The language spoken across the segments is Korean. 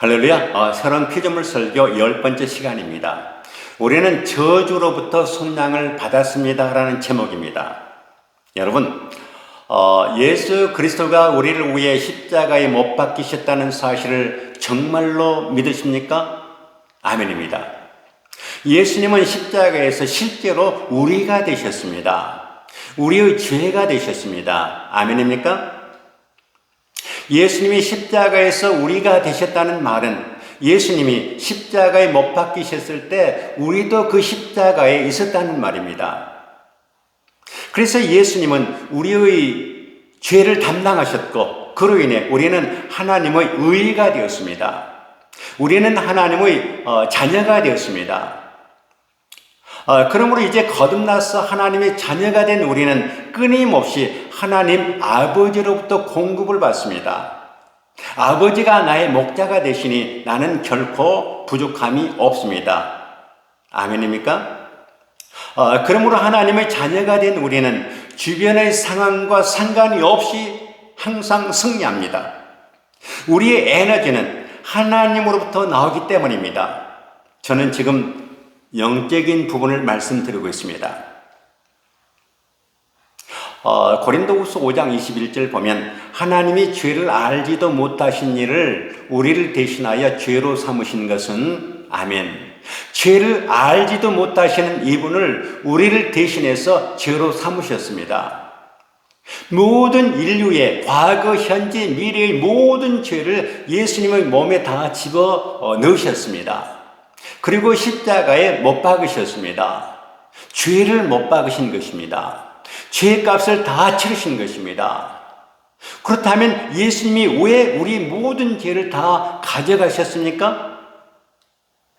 할렐루야. 새로운 피조물 설교 10번째 시간입니다. 우리는 저주로부터 속량을 받았습니다 라는 제목입니다. 여러분, 예수 그리스도가 우리를 위해 십자가에 못 박히셨다는 사실을 정말로 믿으십니까? 아멘입니다. 예수님은 십자가에서 실제로 우리가 되셨습니다. 우리의 죄가 되셨습니다. 아멘입니까? 예수님이 십자가에서 우리가 되셨다는 말은 예수님이 십자가에 못 박히셨을 때 우리도 그 십자가에 있었다는 말입니다. 그래서 예수님은 우리의 죄를 담당하셨고 그로 인해 우리는 하나님의 의가 되었습니다. 우리는 하나님의 자녀가 되었습니다. 그러므로 이제 거듭나서 하나님의 자녀가 된 우리는 끊임없이 하나님 아버지로부터 공급을 받습니다. 아버지가 나의 목자가 되시니 나는 결코 부족함이 없습니다. 아멘입니까? 그러므로 하나님의 자녀가 된 우리는 주변의 상황과 상관이 없이 항상 승리합니다. 우리의 에너지는 하나님으로부터 나오기 때문입니다. 저는 지금 영적인 부분을 말씀드리고 있습니다. 고린도후서 5장 21절 보면 하나님이 죄를 알지도 못하신 일을 우리를 대신하여 죄로 삼으신 것은 아멘. 죄를 알지도 못하시는 이분을 우리를 대신해서 죄로 삼으셨습니다. 모든 인류의 과거, 현재, 미래의 모든 죄를 예수님의 몸에 다 집어 넣으셨습니다. 그리고 십자가에 못 박으셨습니다. 죄를 못 박으신 것입니다. 죄값을 다 치르신 것입니다. 그렇다면 예수님이 왜 우리 모든 죄를 다 가져가셨습니까?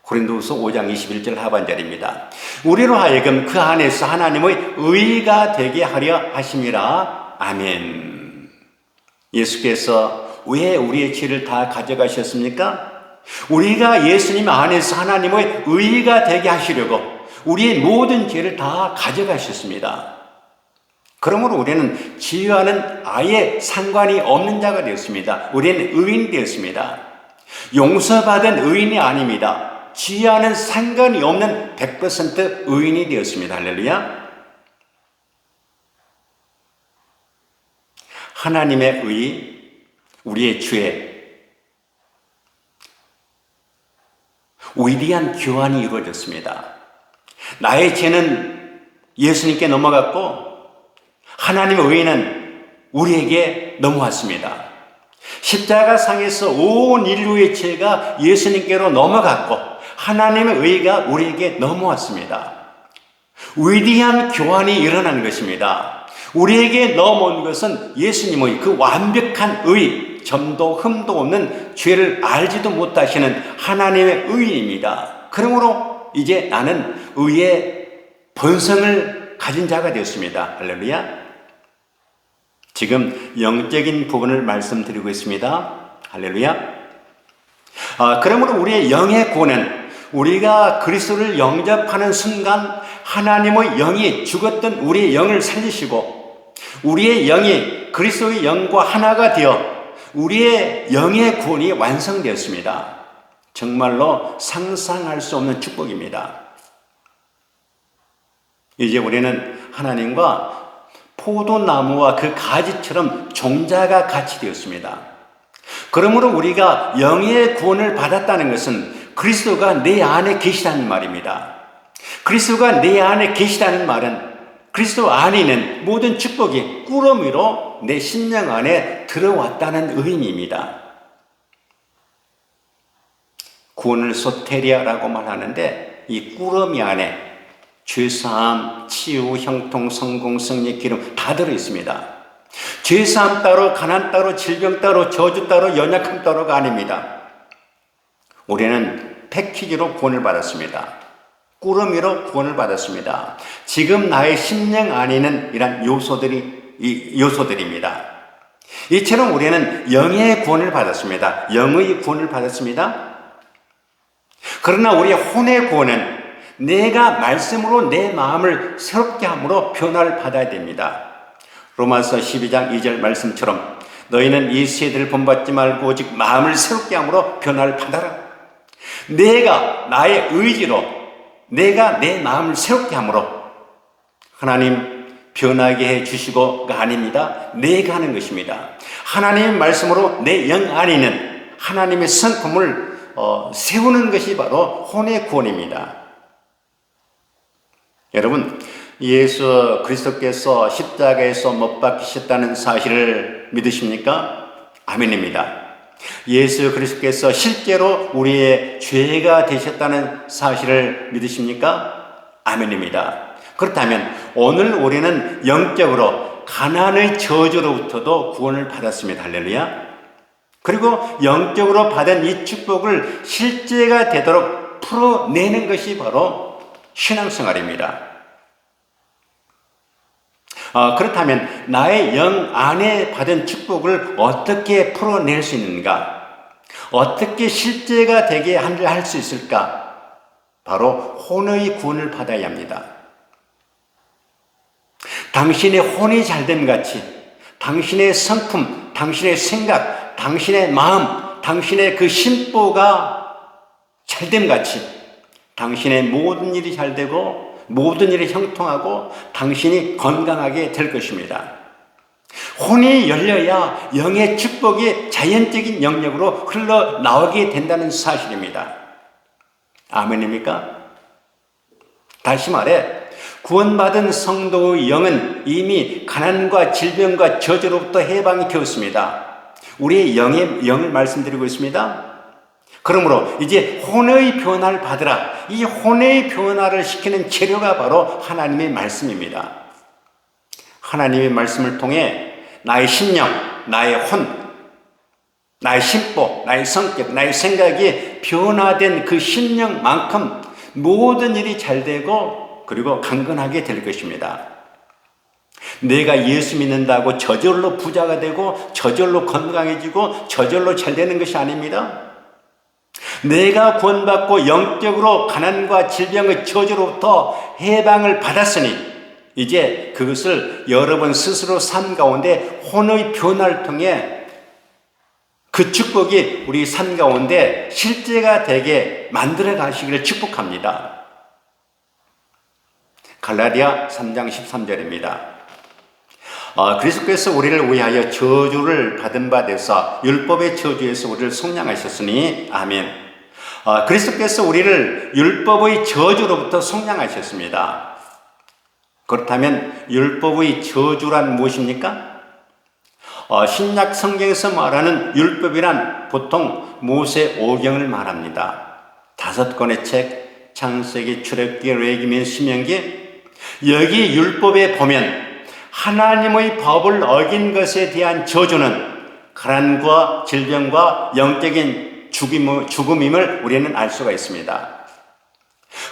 고린도후서 5장 21절 하반절입니다. 우리로 하여금 그 안에서 하나님의 의가 되게 하려 하심이라. 아멘. 예수께서 왜 우리의 죄를 다 가져가셨습니까? 우리가 예수님 안에서 하나님의 의가 되게 하시려고 우리의 모든 죄를 다 가져가셨습니다. 그러므로 우리는 죄와는 아예 상관이 없는 자가 되었습니다. 우리는 의인이 되었습니다. 용서받은 의인이 아닙니다. 죄와는 상관이 없는 100% 의인이 되었습니다. 할렐루야. 하나님의 의, 우리의 죄, 위대한 교환이 이루어졌습니다. 나의 죄는 예수님께 넘어갔고 하나님의 의는 우리에게 넘어왔습니다. 십자가 상에서 온 인류의 죄가 예수님께로 넘어갔고 하나님의 의가 우리에게 넘어왔습니다. 위대한 교환이 일어난 것입니다. 우리에게 넘어온 것은 예수님의 그 완벽한 의, 점도 흠도 없는 죄를 알지도 못하시는 하나님의 의입니다. 그러므로 이제 나는 의의 본성을 가진 자가 되었습니다. 할렐루야. 지금 영적인 부분을 말씀드리고 있습니다. 할렐루야. 그러므로 우리의 영의 구원은 우리가 그리스도를 영접하는 순간 하나님의 영이 죽었던 우리의 영을 살리시고 우리의 영이 그리스도의 영과 하나가 되어 우리의 영의 구원이 완성되었습니다. 정말로 상상할 수 없는 축복입니다. 이제 우리는 하나님과 포도나무와 그 가지처럼 종자가 같이 되었습니다. 그러므로 우리가 영의 구원을 받았다는 것은 그리스도가 내 안에 계시다는 말입니다. 그리스도가 내 안에 계시다는 말은 그리스도 안에 있는 모든 축복이 꾸러미 위로 내 심령 안에 들어왔다는 의미입니다. 구원을 소테리아라고 말하는데 이 꾸러미 안에 죄사함, 치유, 형통, 성공, 승리, 기름 다 들어있습니다. 죄사함 따로, 가난 따로, 질병 따로, 저주 따로, 연약함 따로가 아닙니다. 우리는 패키지로 구원을 받았습니다. 꾸러미로 구원을 받았습니다. 지금 나의 심령 안에는 이런 요소들입니다. 이처럼 우리는 영의 구원을 받았습니다. 영의 구원을 받았습니다. 그러나 우리의 혼의 구원은 내가 말씀으로 내 마음을 새롭게 함으로 변화를 받아야 됩니다. 로마서 12장 2절 말씀처럼 너희는 이 세대를 본받지 말고 오직 마음을 새롭게 함으로 변화를 받아라. 내가 나의 의지로, 내가 내 마음을 새롭게 함으로 하나님 변하게 해 주시고가 아닙니다. 내가 하는 것입니다. 하나님의 말씀으로 내 영 안에 있는 하나님의 성품을 세우는 것이 바로 혼의 구원입니다. 여러분, 예수 그리스도께서 십자가에서 못 박히셨다는 사실을 믿으십니까? 아멘입니다. 예수 그리스도께서 실제로 우리의 죄가 되셨다는 사실을 믿으십니까? 아멘입니다. 그렇다면 오늘 우리는 영적으로 가난의 저주로부터도 구원을 받았습니다. 할렐루야. 그리고 영적으로 받은 이 축복을 실제가 되도록 풀어내는 것이 바로 신앙생활입니다. 그렇다면 나의 영 안에 받은 축복을 어떻게 풀어낼 수 있는가? 어떻게 실제가 되게 할 수 있을까? 바로 혼의 구원을 받아야 합니다. 당신의 혼이 잘됨 같이 당신의 성품, 당신의 생각, 당신의 마음, 당신의 그 심보가 잘됨 같이 당신의 모든 일이 잘 되고 모든 일이 형통하고 당신이 건강하게 될 것입니다. 혼이 열려야 영의 축복이 자연적인 영역으로 흘러나오게 된다는 사실입니다. 아멘입니까? 다시 말해 구원받은 성도의 영은 이미 가난과 질병과 저주로부터 해방이 되었습니다. 우리의 영을 말씀드리고 있습니다. 그러므로 이제 혼의 변화를 받으라. 이 혼의 변화를 시키는 재료가 바로 하나님의 말씀입니다. 하나님의 말씀을 통해 나의 심령, 나의 혼, 나의 심보, 나의 성격, 나의 생각이 변화된 그 심령만큼 모든 일이 잘 되고 그리고 강건하게 될 것입니다. 내가 예수 믿는다고 저절로 부자가 되고 저절로 건강해지고 저절로 잘 되는 것이 아닙니다. 내가 구원받고 영적으로 가난과 질병의 저주로부터 해방을 받았으니 이제 그것을 여러분 스스로 삶 가운데 혼의 변화를 통해 그 축복이 우리 삶 가운데 실제가 되게 만들어 가시기를 축복합니다. 갈라디아 3장 13절입니다. 그리스도께서 우리를 위하여 저주를 받은 바 되사 율법의 저주에서 우리를 속량하셨으니 아멘. 그리스도께서 우리를 율법의 저주로부터 속량하셨습니다. 그렇다면 율법의 저주란 무엇입니까? 신약 성경에서 말하는 율법이란 보통 모세 오경을 말합니다. 5권의 책, 창세기, 출애굽기, 레위기, 신명기. 여기 율법에 보면 하나님의 법을 어긴 것에 대한 저주는 가난과 질병과 영적인 죽음임을 우리는 알 수가 있습니다.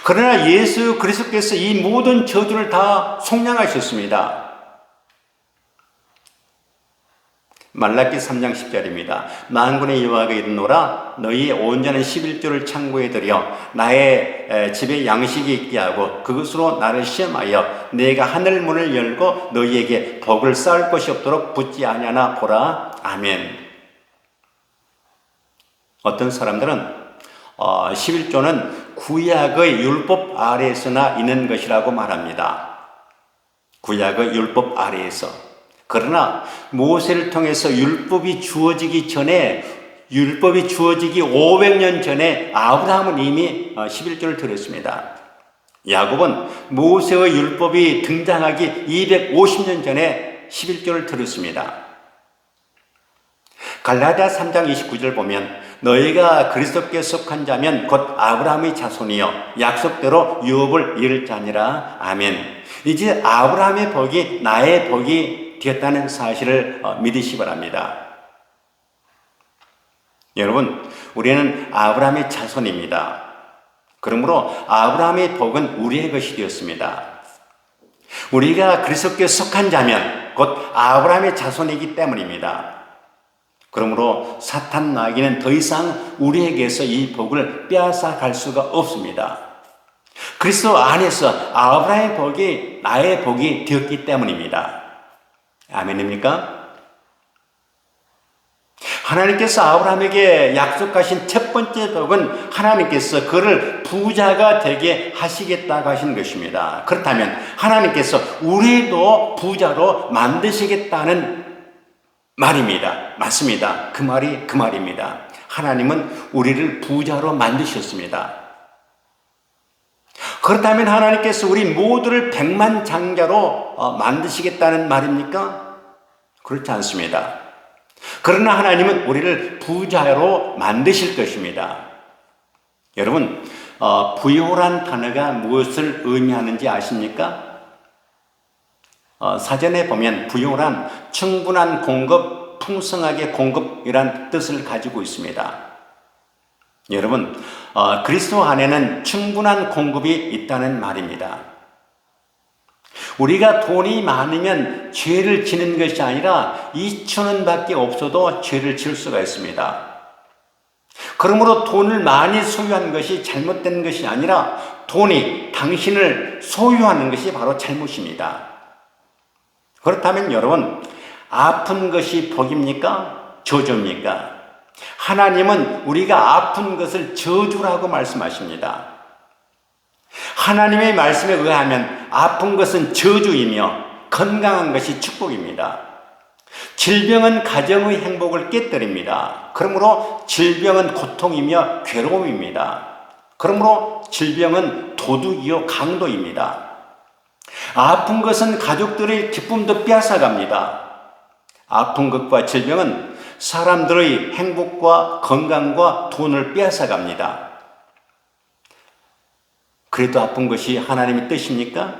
그러나 예수 그리스도께서 이 모든 저주를 다 속량하셨습니다. 말라기 3장 10절입니다. 만군의 여호와가 이르노라 너희의 온전한 11조를 창고에 들여 나의 집에 양식이 있게 하고 그것으로 나를 시험하여 내가 하늘 문을 열고 너희에게 복을 쌓을 것이 없도록 붙지 아니하나 보라. 아멘. 어떤 사람들은 11조는 구약의 율법 아래에서나 있는 것이라고 말합니다. 구약의 율법 아래에서. 그러나 모세를 통해서 율법이 주어지기 500년 전에 아브라함은 이미 11조를 드렸습니다. 야곱은 모세의 율법이 등장하기 250년 전에 11조를 드렸습니다. 갈라디아 3장 29절 보면 너희가 그리스도께 속한 자면 곧 아브라함의 자손이요 약속대로 유업을 이룰 자니라. 아멘. 이제 아브라함의 복이 나의 복이 되었다는 사실을 믿으시기 바랍니다. 여러분, 우리는 아브라함의 자손입니다. 그러므로 아브라함의 복은 우리의 것이 되었습니다. 우리가 그리스도께 속한 자면 곧 아브라함의 자손이기 때문입니다. 그러므로 사탄 마귀는 더 이상 우리에게서 이 복을 빼앗아 갈 수가 없습니다. 그리스도 안에서 아브라함의 복이 나의 복이 되었기 때문입니다. 아멘입니까? 하나님께서 아브라함에게 약속하신 첫 번째 복은 하나님께서 그를 부자가 되게 하시겠다고 하신 것입니다. 그렇다면 하나님께서 우리도 부자로 만드시겠다는 말입니다. 맞습니다. 그 말이 그 말입니다. 하나님은 우리를 부자로 만드셨습니다. 그렇다면 하나님께서 우리 모두를 백만장자로 만드시겠다는 말입니까? 그렇지 않습니다. 그러나 하나님은 우리를 부자로 만드실 것입니다. 여러분, 부요란 단어가 무엇을 의미하는지 아십니까? 사전에 보면 부요란 충분한 공급, 풍성하게 공급이란 뜻을 가지고 있습니다. 여러분, 그리스도 안에는 충분한 공급이 있다는 말입니다. 우리가 돈이 많으면 죄를 지는 것이 아니라 2,000원밖에 없어도 죄를 지을 수가 있습니다. 그러므로 돈을 많이 소유한 것이 잘못된 것이 아니라 돈이 당신을 소유하는 것이 바로 잘못입니다. 그렇다면 여러분, 아픈 것이 복입니까? 저주입니까? 하나님은 우리가 아픈 것을 저주라고 말씀하십니다. 하나님의 말씀에 의하면 아픈 것은 저주이며 건강한 것이 축복입니다. 질병은 가정의 행복을 깨뜨립니다. 그러므로 질병은 고통이며 괴로움입니다. 그러므로 질병은 도둑이요 강도입니다. 아픈 것은 가족들의 기쁨도 빼앗아갑니다. 아픈 것과 질병은 사람들의 행복과 건강과 돈을 빼앗아갑니다. 그래도 아픈 것이 하나님의 뜻입니까?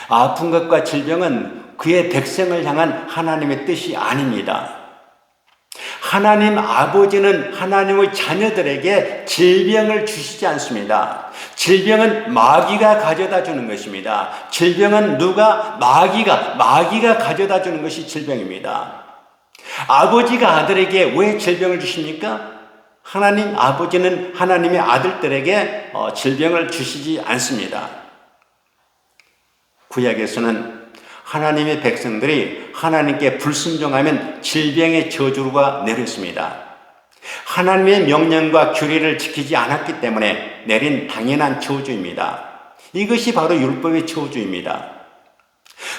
아픈 것과 질병은 그의 백성을 향한 하나님의 뜻이 아닙니다. 하나님 아버지는 하나님의 자녀들에게 질병을 주시지 않습니다. 질병은 마귀가 가져다 주는 것입니다. 질병은 마귀가 가져다 주는 것이 질병입니다. 아버지가 아들에게 왜 질병을 주십니까? 하나님 아버지는 하나님의 아들들에게 질병을 주시지 않습니다. 구약에서는 하나님의 백성들이 하나님께 불순종하면 질병의 저주가 내렸습니다. 하나님의 명령과 규례를 지키지 않았기 때문에 내린 당연한 저주입니다. 이것이 바로 율법의 저주입니다.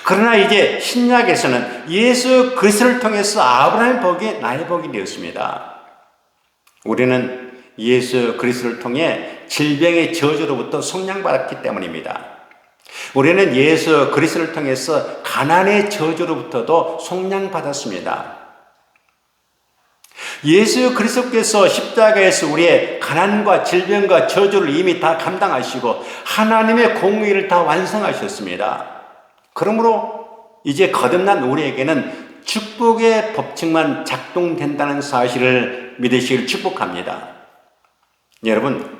그러나 이제 신약에서는 예수 그리스도를 통해서 아브라함의 복이 나의 복이 되었습니다. 우리는 예수 그리스도를 통해 질병의 저주로부터 속량받았기 때문입니다. 우리는 예수 그리스도를 통해서 가난의 저주로부터도 속량받았습니다. 예수 그리스도께서 십자가에서 우리의 가난과 질병과 저주를 이미 다 감당하시고 하나님의 공의를 다 완성하셨습니다. 그러므로 이제 거듭난 우리에게는 축복의 법칙만 작동된다는 사실을 믿으시길 축복합니다. 여러분,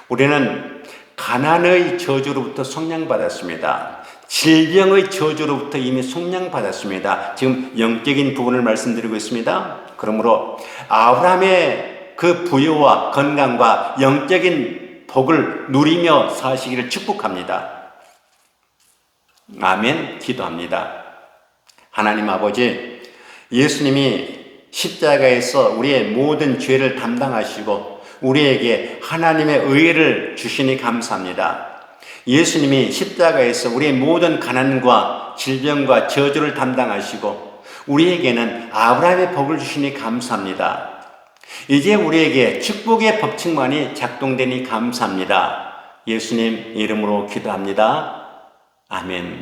우리는 가난의 저주로부터 속량받았습니다. 질병의 저주로부터 이미 속량받았습니다. 지금 영적인 부분을 말씀드리고 있습니다. 그러므로 아브라함의 그 부여와 건강과 영적인 복을 누리며 사시기를 축복합니다. 아멘. 기도합니다. 하나님 아버지, 예수님이 십자가에서 우리의 모든 죄를 담당하시고 우리에게 하나님의 의를 주시니 감사합니다. 예수님이 십자가에서 우리의 모든 가난과 질병과 저주를 담당하시고 우리에게는 아브라함의 복을 주시니 감사합니다. 이제 우리에게 축복의 법칙만이 작동되니 감사합니다. 예수님 이름으로 기도합니다. 아멘.